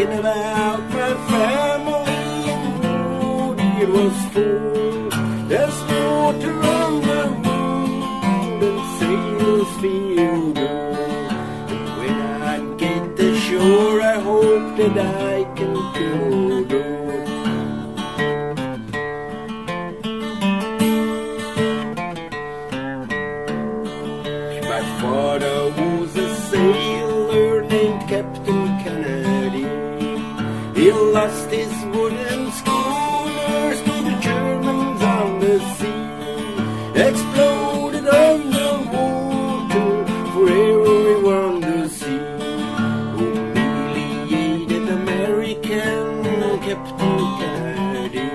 thinking about my family and food it was full. There's water on the wound and sails feel good. And when I get to shore, I hope that I can go door. My father was a sailor named Captain Kennedy. He lost his wooden schooners to the Germans on the sea. Exploded on the water for everyone to see. Humiliated American Captain Kennedy.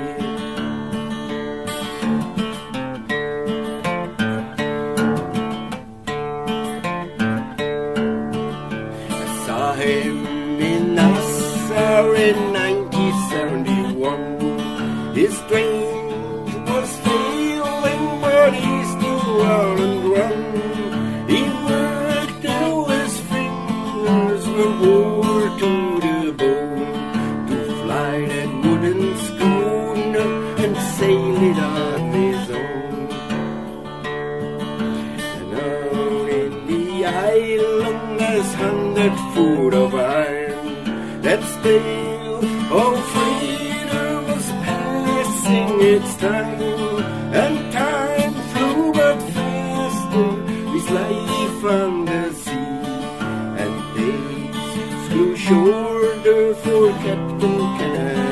I saw him in Nassau in 1971. His strength was failing, but he still run and run. He worked till his fingers were wore to the bone to fly that wooden schooner and sail it on his own. And out in the island there's 100 foot of iron. That steel of freedom was passing its time, and time flew but faster, this life on the sea, and days flew shorter for Captain Kennedy.